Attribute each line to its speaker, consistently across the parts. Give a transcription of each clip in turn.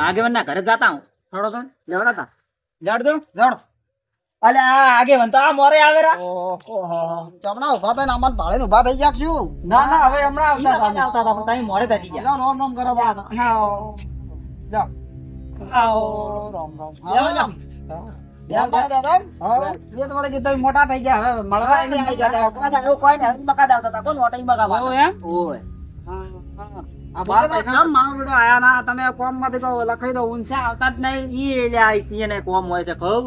Speaker 1: આગેવાનના ઘરે જાતા હું
Speaker 2: થોડો તો
Speaker 1: લેવડાતા લેવડ દો લેવડ અલે આ આગેવાન તો આ મોરે આવે રા
Speaker 2: જમણા ઉભા થઈને અમાર ભાડે ઉભા થઈ ગયા છું
Speaker 1: ના ના હવે હમણાં આવતા હતા પણ તમે મોરે તાજી ગયા
Speaker 2: નોમ નોમ કરો બા જાઓ
Speaker 1: આવો
Speaker 2: રામ રામ
Speaker 1: જાઓ જાઓ
Speaker 2: મોટા થઈ ગયા હવે મળવા નહીં આવી ગયા
Speaker 1: કોઈ ને મકા દાવતા હતા કોણ ઓટઈ મકા ઓય ઓય
Speaker 2: આ બાર પૈસા માવડો આયા ના તમે કોમ માંથી કહો લખાઈ દો ઊંચા
Speaker 1: આવતા જ નહીં ઈ લ્યા એને કોમ હોય છે કહું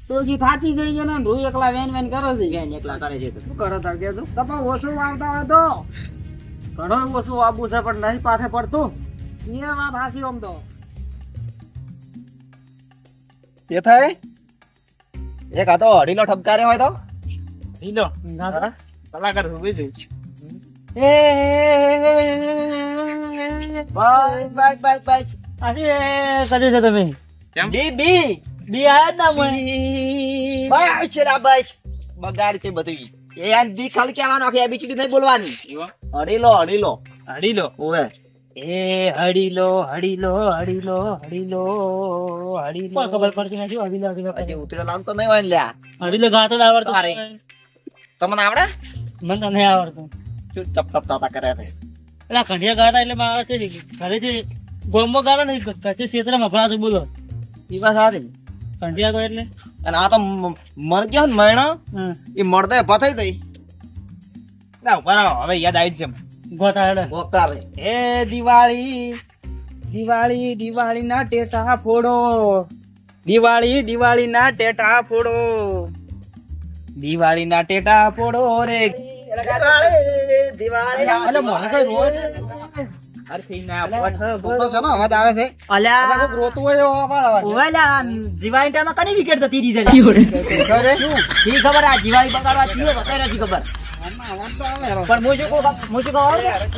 Speaker 2: તુલસી થાચી જઈ છે ને રૂ એકલા વેન વેન કરે છે
Speaker 1: બેન એકલા કરે છે
Speaker 2: શું કરો તાર કે તું તમે ઓછું આવતા હોય તો
Speaker 1: ઘણો ઓછું આબુ છે પણ નહીં પાથે પડતું
Speaker 2: એ વાત હાસી આમ તો
Speaker 1: તે થાય એક આ તો હડીનો ઠપકારે હોય તો
Speaker 2: હીલો કલાકાર ઉભી જઈ
Speaker 1: બાય બાય બાય બાય
Speaker 2: આજે કરી છે તમે
Speaker 1: બી બી
Speaker 2: બી આયા ના મને
Speaker 1: બાય ચલા બાય બગાડ કે બધું એ આન બી ખાલી કહેવાનો કે બીચડી નહીં બોલવાની હડીલો હડીલો
Speaker 2: હડીલો
Speaker 1: ઓવે
Speaker 2: એ હડીલો હડીલો હડીલો હડીલો હડીલો ખબર પડતી નથી હડીલો હડીલો
Speaker 1: હજી ઉતરે લાગતો નહીં હોય ને લ્યા
Speaker 2: હડીલો ગાતો ના આવડતો
Speaker 1: અરે તમને આવડે
Speaker 2: મને તો નહીં આવડતું
Speaker 1: શું ટપ ટપ તાતા કરે છે
Speaker 2: એટલે કઢિયા ગાતા એટલે મારે છે ઘરેથી ગોમો ગાતા નહીં કચ્છી ક્ષેત્રમાં મફળાતું બોલો
Speaker 1: ઈ વાત સારી
Speaker 2: કઢિયા ગયો એટલે
Speaker 1: અને આ તો મર ગયો ને મહિનો એ મળતો પથઈ ગઈ ના બરાબર હવે યાદ આવી છે
Speaker 2: ગોતા હેડે
Speaker 1: ગોતા રે
Speaker 2: એ દિવાળી દિવાળી દિવાળી ના ટેટા ફોડો દિવાળી દિવાળી ના ટેટા ફોડો દિવાળી ના ટેટા ફોડો રે
Speaker 1: દિવાળી
Speaker 2: અલે મને કઈ રોજ
Speaker 1: અરે થઈ ના
Speaker 2: ફોટો છે ને અવાજ આવે છે
Speaker 1: અલ્યા
Speaker 2: રોતું હોય અવાજ આવે
Speaker 1: ઓવે લ્યા જીવાળી ટાઈમ કની વિકેટ જતી રહી છે ઈ ખબર આ જીવાળી બગાડવા જીવે અત્યારે નથી ખબર પણ મુશુ કો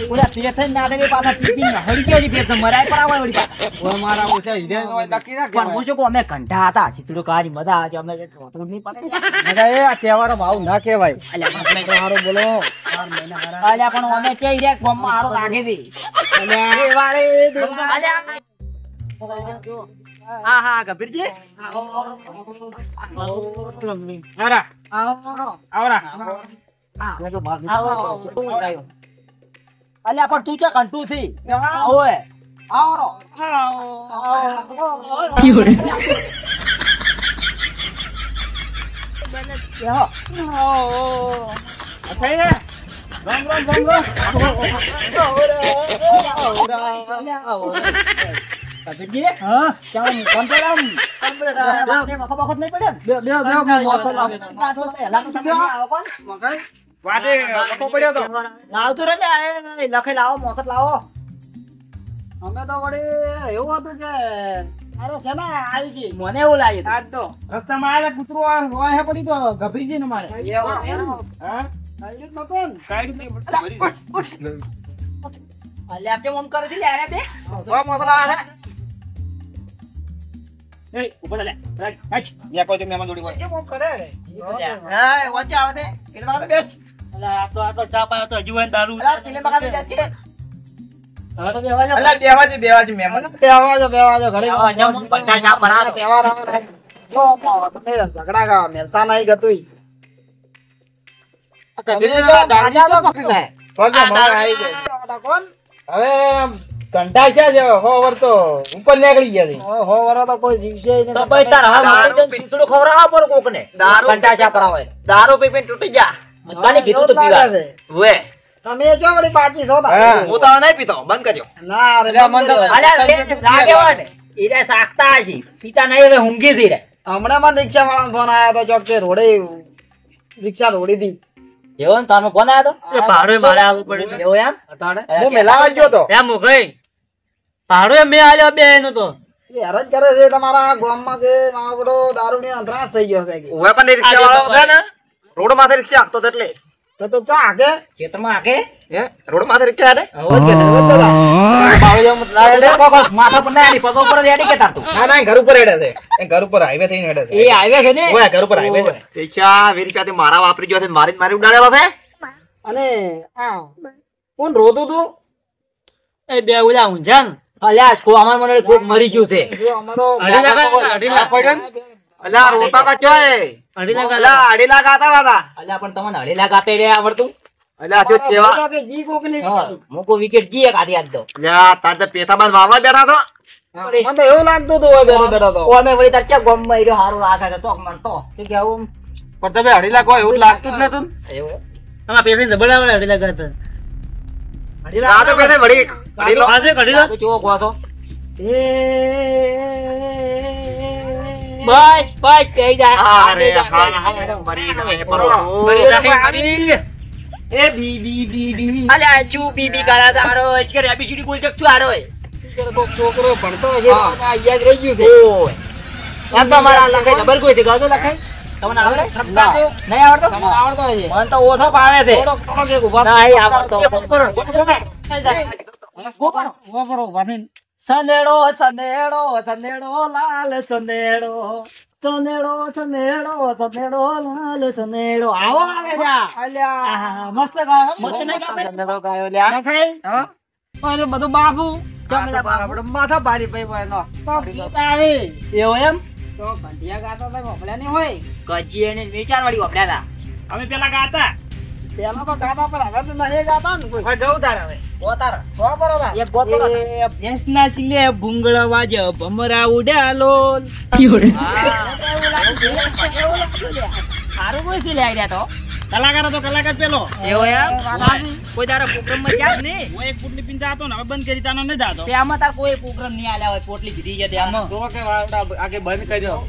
Speaker 1: ઓલા પેટ થઈને ના દે પાછા પીપી ના હડી ગયો પેટ મરાય પર આવે વળી
Speaker 2: ઓય મારા ઓછા હિડે હોય નક્કી ના
Speaker 1: પણ મુશુ કો અમે ઘંટા હતા ચિત્રો કારી મજા આવે છે અમને રોતો નહીં પડે
Speaker 2: મજા એ આ તહેવારો ભાવ ના કહેવાય
Speaker 1: અલ્યા મને તહેવારો બોલો અલ્યા પણ અમે કે રે ગમ મારો લાગે છે અલ્યા અલ્યા હા હા ગભીરજી
Speaker 2: આવરા આવરા
Speaker 1: અલ્યા પણ તું ચા કંટુ થી ઓય આવરો
Speaker 2: અમે તો વળી એવું હતું કે અરે છે ને આવી ગઈ
Speaker 1: મને એવું લાગે
Speaker 2: આજ તો રસ્તામાં આયા કૂતરો હોય પડી તો ગભીજી ને મારે હા કાઈ નતો ને
Speaker 1: અલ્યા કેમ ઓમ કરે છે યાર બે ઓ મોસલા છે
Speaker 2: એ ઉપર લે રાઈટ યા કોઈ તો મહેમાન જોડી હોય કેમ ઓમ કરે
Speaker 1: હા વચ્ચે આવે છે કેટલા વાગે બેસ
Speaker 2: અલા આ તો ચા પાયો તો હજુ હોય દારૂ
Speaker 1: અલા પેલે બગાડે બેસ કે
Speaker 2: હવે તો બેવાજો
Speaker 1: અલા બેવાજી મહેમાન
Speaker 2: બેવાજો ઘડી
Speaker 1: જમ પટ્ટા ચા બના
Speaker 2: તહેવાર આવે જો તમે ઝઘડા કા મેલતા નહીં ગતુઈ કોણ
Speaker 1: હવે ઘંટા છે જ હોવર તો ઉપર નીકળી ગયા
Speaker 2: હો વરો તો કોઈ જીવશે નહીં
Speaker 1: તો ભાઈ તાર હાલ મારી ચીચડો ખવરાવા પર કોક ને દારૂ ઘંટા ચા પરાવે દારૂ પી પી તૂટી જા કાને કીધું તો પીવા વે
Speaker 2: તમે જો વળી પાછી છો
Speaker 1: હું તો નહીં પીતો બંધ કરજો
Speaker 2: ના રે
Speaker 1: મન તો અલ્યા લાગે હોય ને ઈરે સાખતા છે સીતા નહીં હવે ઊંઘી છે રે
Speaker 2: હમણાં મને રિક્ષા વાળાનો ફોન આવ્યો તો ચોક કે રોડે રિક્ષા રોડી દી
Speaker 1: એવો ને તારો ફોન આવ્યો તો
Speaker 2: એ ભાડું મારે આવવું પડ્યું
Speaker 1: એવો એમ
Speaker 2: અતાડે
Speaker 1: હું મેલાવા ગયો તો
Speaker 2: એમ મુખઈ ભાડું મેં આલ્યો બે એનું તો એ હેરાન કરે છે તમારા ગામમાં કે માવડો દારૂની અંતરાસ થઈ ગયો છે કે
Speaker 1: ઓવે પણ રિક્ષા વાળો છે ને રોડ માથે રિક્ષા આપતો તો એટલે
Speaker 2: તો ચા આગે
Speaker 1: ખેતરમાં આગે હે રોડ માથે રિક્ષા આડે
Speaker 2: હવે કે દાદા
Speaker 1: બાવળિયો મત લાડે કોકો માથા પર ના આડી પગ ઉપર જ આડી કે તારતું
Speaker 3: ના ઘર ઉપર હેડે છે એ ઘર ઉપર હાઈવે થઈને હેડે છે
Speaker 1: એ હાઈવે છે ને
Speaker 3: ઓય ઘર ઉપર હાઈવે છે
Speaker 1: રિક્ષા વેરિકાતે મારા વાપરી ગયો છે મારી મારી ઉડાડેલો છે
Speaker 2: અને આ કોણ રોતું તું
Speaker 1: એ બે ઉલા ઊંઝા ને અલ્યા કો અમાર મને કોક મરી ગયું છે
Speaker 3: અલ્યા રોતા તા ચોય અલ્યા 2.5 લાખ આતા હતા
Speaker 1: અલ્યા પણ તમને 2.5 લાખ આપે રે આવડતું
Speaker 3: અલ્યા જો ચેવા
Speaker 1: મોકો વિકેટ જીએ કાઢી આજ તો
Speaker 3: અલ્યા તાર તો પેથા બાદ વાવવા બેઠા છો મને તો એવું લાગતું હતું હવે બેઠો તો
Speaker 1: ઓમે વળી તાર ચા ગોમ માં ઈરો હારું રાખે છે ચોક મન તો શું કેવું
Speaker 2: પણ તમે 2.5 લાખ હોય એવું લાગતું જ નતું
Speaker 1: એવું
Speaker 4: આમાં પેલી જબડા વાળા 2.5 લાખ હતા.
Speaker 3: આ તો પેથે વળી વળી લો
Speaker 4: આજે કઢી દો.
Speaker 1: તો ચો કો તો બસ બસ થઈ જાય
Speaker 3: અરે હા મરી ગયો પરો એ બી બી બી બી
Speaker 1: અલ્યા ચૂ બીબી કરા તારો કે એબીસીડી બોલ ચક છું આરો
Speaker 2: છોકરો ભણતો હશે
Speaker 1: હા.
Speaker 2: યાદ રહી ગયું છે
Speaker 1: ઓય આમ તો મારા લખાય ખબર કોઈ છે ગાતો લખાય તમને આવડે
Speaker 2: ના.
Speaker 1: નહીં આવડતો
Speaker 2: તમને આવડતો હશે
Speaker 1: મન તો ઓછો પાવે છે
Speaker 2: થોડોક એક ઉભા
Speaker 1: નહીં આવડતો
Speaker 2: ઉભા ઉભા થઈને
Speaker 1: સનેડો સનેડો સનેડો લાલ સનેડો સનેડો સનેડો સનેડો લાલ સનેડો આવો આવે જા
Speaker 2: અલ્યા
Speaker 1: મસ્ત ગાયો મસ્ત નહીં ગાતા
Speaker 2: સનેડો ગાયો લ્યા
Speaker 1: લખાય
Speaker 2: હા અરે બધું બાપુ
Speaker 1: ચમડા
Speaker 2: આપણે માથા ભારી ભાઈ ભાઈ નો
Speaker 1: આવે એવો એમ
Speaker 2: તો ભંડિયા ગાતા તો મોકલ્યા નહીં હોય
Speaker 1: કજી એને વિચાર વાળી વાપર્યા
Speaker 4: અમે પેલા ગાતા
Speaker 2: પેલા તો ગાતા પર હવે તો નહીં ગાતા ને કોઈ
Speaker 3: હવે જવું તાર હવે
Speaker 1: ગોતાર
Speaker 2: તો બરોબર
Speaker 1: એક ગોતો
Speaker 4: ભેંસના સિલે ભૂંગળા વાજે ભમરા ઉડાલો.
Speaker 1: સારું કોઈ છે લે આઈડિયા તો
Speaker 4: કલાકાર હતો કલાકાર પેલો
Speaker 1: એવો એમ
Speaker 2: વાત સાચી.
Speaker 1: કોઈ તારો પ્રોગ્રામ માં જાત નહીં
Speaker 4: હું એક ફૂટની પિંતા હતો ને હવે બંધ કરી તાનો નહીં જાતો.
Speaker 1: આમાં તાર કોઈ પ્રોગ્રામ નહીં આલ્યા હોય પોટલી ભીધી છે આમાં
Speaker 2: તો કે આગે બંધ કર્યો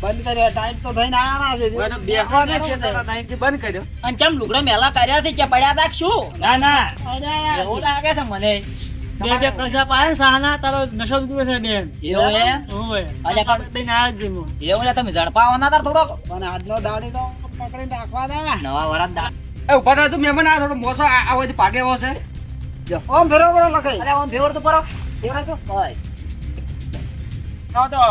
Speaker 2: બંધ કર્યો ટાઈમ તો થઈને આયા છે બેહવા દે છે ટાઈમ થી બંધ કર્યો
Speaker 1: અને ચમ લુગડા મેલા કર્યા છે ચા પડ્યા તા શું
Speaker 4: ના ના
Speaker 1: એવું લાગે છે મને
Speaker 4: બે બે કશા પાય સાના તારો નશો દૂર છે બેન.
Speaker 1: એવું એમ
Speaker 4: ઓય
Speaker 1: અલ્યા પણ
Speaker 4: દઈને આ જ દીમો.
Speaker 1: એવું ને તમે ઝડપાવાના તાર થોડોક
Speaker 2: પણ આજનો દાડી તો પકડીને રાખવા દે
Speaker 1: નવા વરસ દા
Speaker 2: એ ઉપર તું મહેમાન આ થોડો મોસો આવો ભાગે એવો છે ઓમ ફેરો કરો લખાઈ
Speaker 1: અલ્યા ઓમ ભેવર તો પરો એવડા તો હોય
Speaker 4: તો તો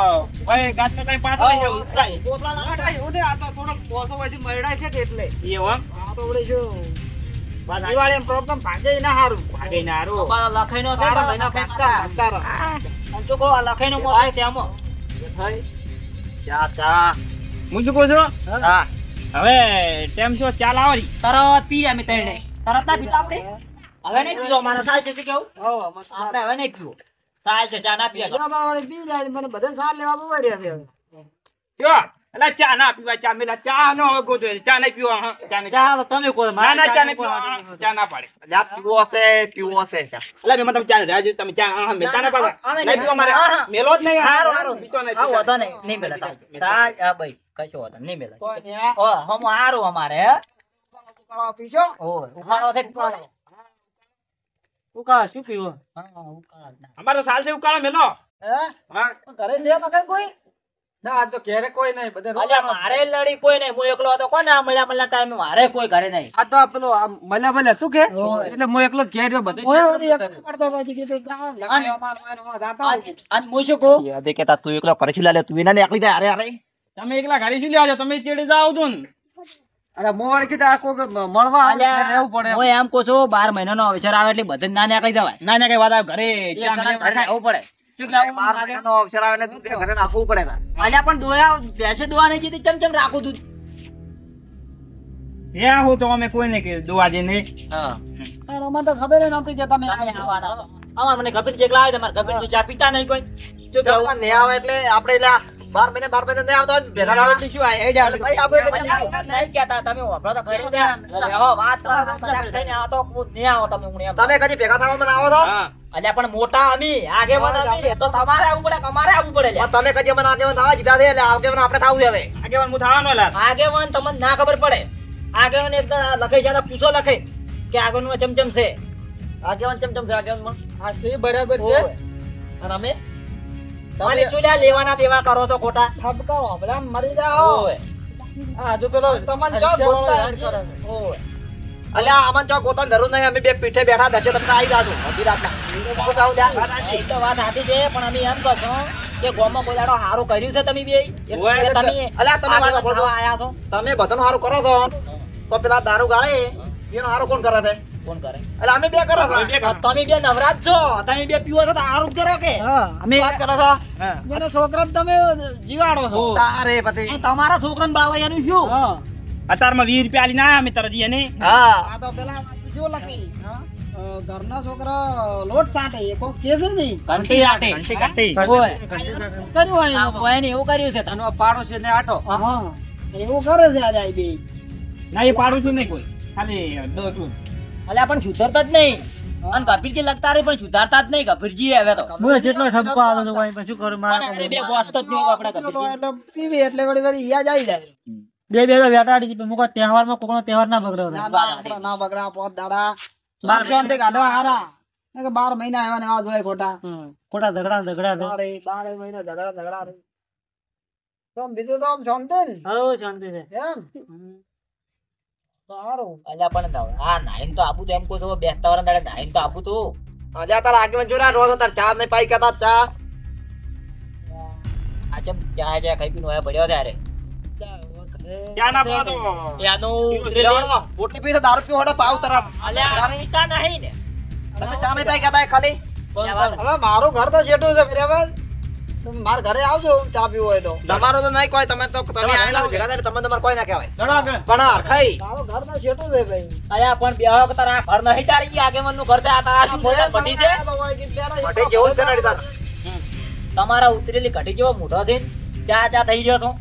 Speaker 4: ભાઈ ગાતનો કઈ પાછો નહીં જવું.
Speaker 1: પોટલા ના કાઢ.
Speaker 2: ઉડે આ તો થોડો મોસો વધી મરડાય છે કે એટલે
Speaker 4: એવું
Speaker 2: આ તો ઉડે શું
Speaker 4: વાત
Speaker 2: દિવાળી એમ પ્રોબ્લેમ ભાગે ના હારું
Speaker 4: ભાગે ના હારું.
Speaker 1: બારા લખાઈનો છે,
Speaker 2: તારા
Speaker 1: બારા
Speaker 2: મહિના
Speaker 1: લખાઈનો.
Speaker 2: ભાગતા રહો
Speaker 1: આમ ચોખ્ખો આ લખાઈનો મોં થાય ત્યાંમાં.
Speaker 3: ચા ચા
Speaker 4: હું શું કહું છું
Speaker 3: હા
Speaker 4: હવે ટેમ છો ચાલ આવરી.
Speaker 1: તરત પી અમે તઈને તરત ના પીતા આપણે હવે નહીં પીવો મારે થાય છે કેવું
Speaker 2: હો મસ્ત
Speaker 1: આપણે હવે નહીં પીવો થાય છે ચા ના પીવા
Speaker 2: વાળી પી જાય મને બધા સાર લેવા બહુ રહ્યા છે
Speaker 4: યો એલા ચા ના પીવા ચા મેલા ચા નો હવે ગોતરે ચા નહીં પીવા હા ચા નહીં.
Speaker 1: ચા તો તમે કહો
Speaker 4: ના ના ચા નહીં પીવા હા, ચા ના પાડે.
Speaker 3: અલ્યા પીવો હશે ચા
Speaker 4: એટલે મેં તમે ચા રાજ તમે ચા હા મેં ચા ના પાડે
Speaker 1: હવે
Speaker 4: નહીં પીવા મારે
Speaker 1: હા, હા.
Speaker 4: મેલો જ નહીં
Speaker 1: હારું, હારું.
Speaker 4: પીતો નહીં
Speaker 1: હા
Speaker 4: પીતો.
Speaker 1: વાંધો નહીં નહીં મેલે થાય હા ભાઈ કશો વાંધો નહીં મેલે ઓ હમ હારું અમારે હે
Speaker 2: પીછો
Speaker 1: ઓ ઉખાડો છે ઉખાડો.
Speaker 4: ઉકાળા શું પીવો
Speaker 1: હા ઉખાડો ના.
Speaker 4: અમારે તો સાલ છે ઉકાળો મેલો
Speaker 2: હે
Speaker 4: હા
Speaker 2: ઘરે છે તો કઈ કોઈ ના આજ તો ઘરે કોઈ નહીં બધા
Speaker 1: અલ્યા મારે લડી કોઈ નહીં હું એકલો હતો કોને આ મળ્યા ટાઈમે મારે કોઈ ઘરે નહીં
Speaker 2: આ તો પેલો મને શું કે એટલે હું એકલો ઘેર રહ્યો બધે કરતો પછી કીધું
Speaker 1: આજ હું શું કહું
Speaker 3: યાદ કેતા તું એકલો કરે છું લે તું એના ને એકલી અરે અરે
Speaker 4: તમે એકલા ગાડી શું લેવા તમે ચેડી જાવ તું ને
Speaker 2: અરે મોડ કીધું આ કોક મળવા આવે
Speaker 1: અલ્યા,
Speaker 2: રહેવું પડે
Speaker 1: હું એમ કહું છું 12 મહિનાનો અવસર આવે એટલે બધે ના નીકળી જવાય
Speaker 4: ના ના કઈ વાત આવે ઘરે
Speaker 1: એક
Speaker 4: ચા
Speaker 1: જણા
Speaker 4: મેં
Speaker 1: ઘરે આવવું પડે શું કે આવું
Speaker 3: બાર
Speaker 1: લાગે?
Speaker 3: મહિનાનો અવસર આવે એટલે તું તે ઘરે નાખવું પડે તાર
Speaker 1: અલ્યા પણ દોયા ભેંસે દોવા નહીં જીતી ચમ રાખું દૂધ
Speaker 4: યા હું તો અમે કોઈ નહીં કીધું દુવા દે નહીં
Speaker 3: હા
Speaker 2: મને તો ખબર નહોતી કે તમે
Speaker 1: તમે આવવાના હો. અમાર મને ખબર જેટલા આવે તમારે ખબર ચા પીતા નહીં કોઈ શું
Speaker 3: જો
Speaker 1: કહેવું?
Speaker 3: ને આવે એટલે આપણે એલા 12 મહિને નહીં આવતો હોય ને ભેગા આવે એટલે શું આ હેડ આવે ભાઈ આપણે
Speaker 1: નહીં કહેતા તમે વાપરો તો કરી દે હવે વાત કરો મજાક થઈને આ તો નહીં આવો તમે હું એમ
Speaker 3: તમે કદી ભેગા થવા મને આવો છો
Speaker 4: હા
Speaker 1: અલ્યા પણ મોટા અમી આગેવાન અમી તો તમારે આવવું પડે અમારે આવવું પડે લ્યા.
Speaker 3: પણ તમે કદી મને આગેવાન થવા જીતા છે એટલે આગેવાન આપણે થાવું છે હવે
Speaker 4: આગેવાન હું થવાનો લા
Speaker 1: આગેવાન તમને ના ખબર પડે આગેવાન એક દડા લખે છે તો પૂછો લખે કે આગળનું ચમચમ છે
Speaker 3: આગેવાન ચમચમ છે આગેવાન
Speaker 2: આ સી બરાબર છે
Speaker 1: ઓય. અને અમે તમારે ચૂલ્યા લેવાના તેવા કરો છો ખોટા
Speaker 2: ઠપકાઓ હમણાં મરી જાઓ
Speaker 1: ઓય.
Speaker 2: આ જો પેલો તમને જો બોલતા કરે
Speaker 1: ઓય.
Speaker 3: અલ્યા આમાં જો ગોતાની જરૂર નહીં અમે બે પીઠે બેઠા દશે તમે આવી જાજો અડધી રાતના હું કહું લ્યા
Speaker 1: એ તો વાત સાચી છે પણ અમે એમ કહો છો કે ગોમાં બોલાડો હારું કર્યું છે તમે બે
Speaker 4: ઓય.
Speaker 1: તમે
Speaker 3: અલ્યા તમે વાત સાંભળો છો.
Speaker 1: આયા છો
Speaker 3: તમે બધાનું સારું કરો છો તો પેલા દારૂ ગાળે એનો સારું કોણ કરે છે
Speaker 1: કોણ કરે?
Speaker 3: એટલે અમે બે કરો છો.
Speaker 1: તમે બે નવરાજ છો, તમે બે પીવો છો તો આરોપ કરો કે
Speaker 3: અમે વાત કરો છો.
Speaker 2: એનો છોકરો તમે જીવાડો છો.
Speaker 3: તારે પછી.
Speaker 1: તમારા છોકરાને બાળવાનું શું?
Speaker 4: અત્યારમાં 20 રૂપિયા આલીને આયા અમે તરત એને.
Speaker 3: હા
Speaker 2: આ તો પેલા જો લખી ઘરના છોકરા લોટ સાટે એ કોક કે છે નહીં
Speaker 1: ઘંટી આટે.
Speaker 4: ઘંટી.
Speaker 1: ઓય.
Speaker 2: કર્યું હોય
Speaker 1: આ ઓય ને એવું કર્યું છે તને પાડો છે ને આટો.
Speaker 2: હા એવું કરે છે આજે આ બે
Speaker 4: ના એ પાડું છું નહીં કોઈ. ખાલી દોતું.
Speaker 1: અલ્યા પણ સુધરતા જ નહીં. અને કબીરજી લગતા રે પણ સુધારતા જ નહીં કબીરજી હવે તો.
Speaker 2: જેટલો ઠપકો આવે તો કોઈ શું કરું
Speaker 1: પણ અરે બે ગોઠ જ નહીં આપણા કબીરજી.
Speaker 2: એટલે પીવી એટલે વળી વળી યાદ આવી જાય
Speaker 5: બે તો વેટાડી દીધી મુકો તહેવારમાં કોકનો તહેવાર ના બગડ્યો
Speaker 2: ના બગડા પોત દાડા બાર શાંતિ કાઢવા હારા ને કે 12 મહિના આવ્યા ને આવા જોય ખોટા
Speaker 5: ખોટા ઝઘડા
Speaker 2: બારે 12 મહિના ઝઘડા રે તો બીજું તો આમ શાંતિ ને
Speaker 5: હો શાંતિ છે
Speaker 2: એમ સારું
Speaker 1: અલ્યા પણ આ નાઈન તો આબુ તો એમ કહો છો બેસતા વાળા દાડે નાઈન તો આબુ તો
Speaker 3: આજે તારા આગેવાન જોરા રોજ તાર ચા નહીં પાઈ કહેતા ચા.
Speaker 1: આ ચમ ક્યાં જાય ખાઈ પીને હોય પડ્યો ત્યારે
Speaker 4: ચા ના પાડો.
Speaker 1: એનો
Speaker 3: લેવાનો. પોટલી પીસે દારૂ પીવો હડે પાવ તરત.
Speaker 1: અલ્યા પીતા નહીં ને.
Speaker 3: તમે ચા નહીં પાઈ કહેતા ખાલી.
Speaker 2: હવે મારું ઘર તો શેઠું છે બરાબર તમે મારા ઘરે આવજો ચા પીવો હોય તો
Speaker 3: તમારો તો નહીં કોઈ તમે તો તમે આયેલા ભેગા થાય તમે તમારે કોઈ ના કહેવાય.
Speaker 4: ચલો આગળ.
Speaker 3: પણ હરખાઈ.
Speaker 2: મારું ઘર તો શેઠું છે ભાઈ
Speaker 1: અલ્યા પણ બેહો કે તારા ઘર નહીં તારી આગેમન નું ઘર છે આ તારા શું છે પટી છે
Speaker 3: ભટે જેવું જ છે નડી તાર.
Speaker 1: તમારા ઉતરેલી ઘટી જેવો મોઢો છે ચા થઈ ગયો છો.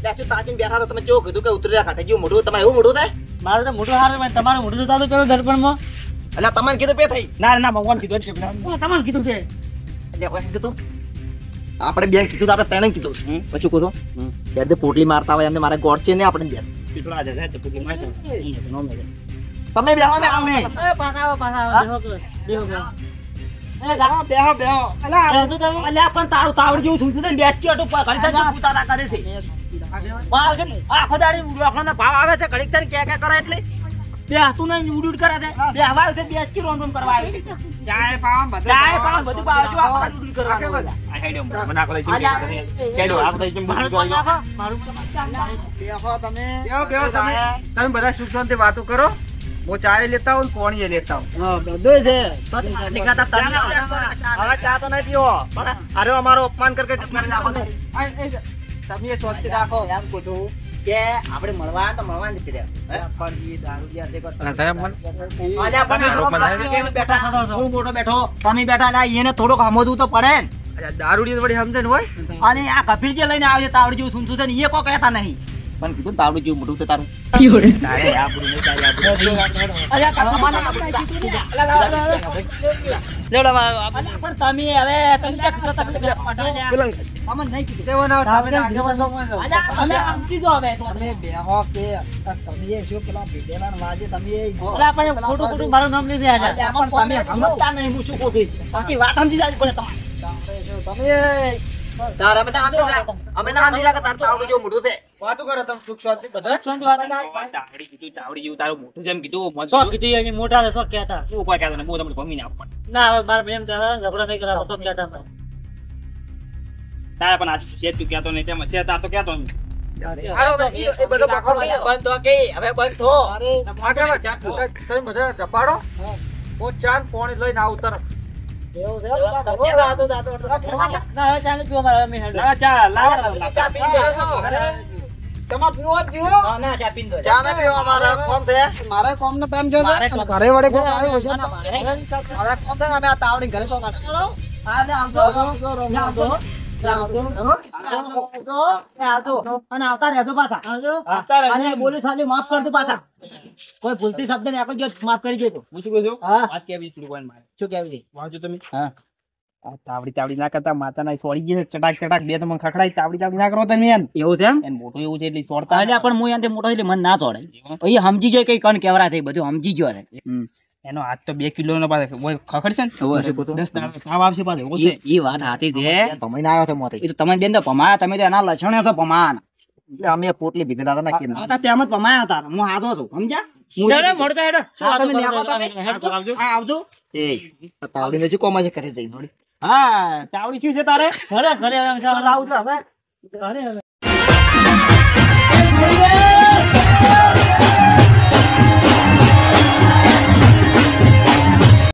Speaker 3: લે શું તાકીને બેઠા તો તમે કેવું કીધું કે ઉતરી ખાટે જેવું મોઢું તમારે એવું મોઢું થાય.
Speaker 5: મારું તો મોટું હારું પણ તમારું મોટું જોતા તો પેલું દર્પણમાં
Speaker 3: એટલે તમારે કીધું પે થઈ.
Speaker 4: ના ના ભગવાન કીધું જ છે પેલા.
Speaker 5: તમારે કીધું છે
Speaker 3: એટલે કોઈ કીધું આપણે બેન કીધું તો આપણે ત્રણે કીધું પછી કહો તો બે પોટલી મારતા હોય એમને મારે ગોળ છે ને આપણે બેન
Speaker 4: પીપળા જશે તો પૂરી મારી દો. નો મેલે.
Speaker 3: તમે બેહો ને આમને
Speaker 1: અલ્યા પણ તારું તાવડ જેવું શું છે ને બેસકી અટો ઘડી થાય પૂતાતા કરે છે. માર છે ને આખો દાડી ઉડવાખોના ભાવ આવે છે ઘડીક તારી કે કરે એટલે બેહતું નહીં ઉડ કરે છે બેહવા આવે છે બેસકી રોમ રોમ કરવા આવે છે.
Speaker 2: ચાય પાવા બધું
Speaker 1: ચાય પાન બધું પાવે છે આખો દાડી ઉડ કરવાનું.
Speaker 4: આ હેડો મને આખો લઈ જમ. કેડો આપણે જમ બહાર ગયો.
Speaker 2: બેહો તમે
Speaker 6: તમે બધા સુખ શાંતિ વાતો કરો હું ચાય લેતા હું કોણીએ લેતા હું
Speaker 2: હા બધું છે
Speaker 3: હવે ચા તો નહીં પીવો અરે અમારો અપમાન કરકે ટપકારી નાખો ને.
Speaker 1: તમે શાંતિ રાખો એમ કહું છું કે આપણે મળવા તો મળવા નથી રહ્યા. પણ એ દારૂડિયા દેખો અલ્યા પણ બેઠા હું મોટો બેઠો તમે બેઠા ના એને થોડોક સમજવું તો પડે ને.
Speaker 6: દારૂડી વળી સમજે ને હોય
Speaker 1: અને આ કબીર જે લઈને આવે છે તાવડ જેવું સુનસું છે ને એ કોઈ કહેતા નહીં. પણ કીધું તાવડું જેવું મોટું છે તારું.
Speaker 4: તારે આબરૂ નહીં તારી આબરૂ.
Speaker 1: અલ્યા કમાને આપણે કીધું ને. અલ્યા પણ તમે હવે તમે ક્યાં કીધું તમે અમને નહીં કીધું.
Speaker 6: તેવો ના તમે આગેવાન છો
Speaker 1: અલ્યા તમે સમજી જો હવે તો.
Speaker 2: તમે બેહો કે તમે એ શું પેલા ભીડેલા વાજે તમે
Speaker 5: અલા પણ ખોટું ખોટું મારું નામ લીધે આજે
Speaker 1: અલ્યા પણ તમે સમજતા નહીં હું શું કહું છું. બાકી વાત સમજી જાય પડે તમારે.
Speaker 2: તમે
Speaker 3: તારે અમે ના સમજી જા. અમે ના સમજી જા કે તારું તાવડું જેવું મોઢું છે.
Speaker 6: વાતો કરો તમે સુખ શાંતિ બધા
Speaker 4: તાવડી કીધું તાવડી જેવું તારું મોટું જેમ કીધું મન
Speaker 5: શોખ કીધું અહીં મોટા છે શોખ કહેતા
Speaker 4: શું કોઈ કહેતો ને બહુ તમને ભમી ને આપવા.
Speaker 5: ના હવે મારા એમ ઝઘડો નહીં કરાવો શોખ કહેતા હતા.
Speaker 4: તારે પણ આ છે તું કહેતો નહીં તેમ છે તાર તો કહેતો નહીં.
Speaker 3: એ બધો પકડો
Speaker 1: બંધ તો કે હવે બંધ થો.
Speaker 6: આગળ ચા તમે બધા ચપાડો હું ચા ને પાણી લઈને આવું તરફ
Speaker 2: એવું છે
Speaker 5: ના હવે ચાલે પીવો મારા અમે હેડ
Speaker 4: લાવ ચા લાવ
Speaker 1: ચા પી લો.
Speaker 2: અરે તમાર પીવો જ પીવો
Speaker 1: હા, ના ચા પીને દો.
Speaker 3: ચા ના પીવો અમારે કોમ છે.
Speaker 2: મારે કોમ નો ટાઈમ છે
Speaker 1: મારે
Speaker 2: અને ઘરે વડે કોમ આવ્યો છે ને
Speaker 3: અમારે કોમ છે ને અમે આ તાવડી ઘરે તો કાઢો. હા લે આવજો આવજો.
Speaker 1: અને આવતા રહેજો પાછા. અને બોલી સાલી માફ કરજો પાછા. કોઈ ભૂલતી શબ્દ ને આપણે જો માફ કરી દેજો.
Speaker 4: હું શું કહું છું
Speaker 1: હા.
Speaker 4: વાત કેવી થોડી કોઈ મારે
Speaker 1: શું કહેવું છે?
Speaker 4: વાંચો તમે
Speaker 1: હા.
Speaker 4: આ તાવડી ના કરતા માતાના સોળી ગઈ ચટાક ચટાક બે તમને ખખડાઈ તાવડી ના કરો તમે એમ
Speaker 1: એવું છે એમ?
Speaker 4: એમ મોટું એવું છે એટલે સોળતા
Speaker 1: અલ્યા પણ હું એનાથી મોટો એટલે મને ના ચોડે. પછી સમજી જાય કઈ કણ કેવરા થઈ બધું સમજી ગયો છે.
Speaker 4: એનો હાથ તો 2 કિલો નો પાસે ખખડશે ને
Speaker 1: ઓય, શું કહું?
Speaker 4: 10 દાડા તાવ આવશે પાછો એવું છે.
Speaker 1: ઈ વાત સાચી છે.
Speaker 3: ભમાઈને આવ્યો છે મોતે.
Speaker 1: એ તો તમે બેન તો પમાયા તમે તો એના લક્ષણો છો પમાયા.
Speaker 3: એટલે અમે પોટલી ભીધે દાદા નાખી
Speaker 1: આ તો તેમ જ પમાયા હતા. હું હાજો છું સમજ્યા?
Speaker 5: મોડતા હેડ
Speaker 1: હા, તમે ન્યાકો તમે.
Speaker 4: આવજો.
Speaker 1: હા, આવજો.
Speaker 3: એ તાવડી ને શું કોમાં છે કરે જઈ નોડી.
Speaker 4: હા તાવડી શું છે તારે
Speaker 5: ઘરે ઘરે હવે આવું તો હવે ઘરે હવે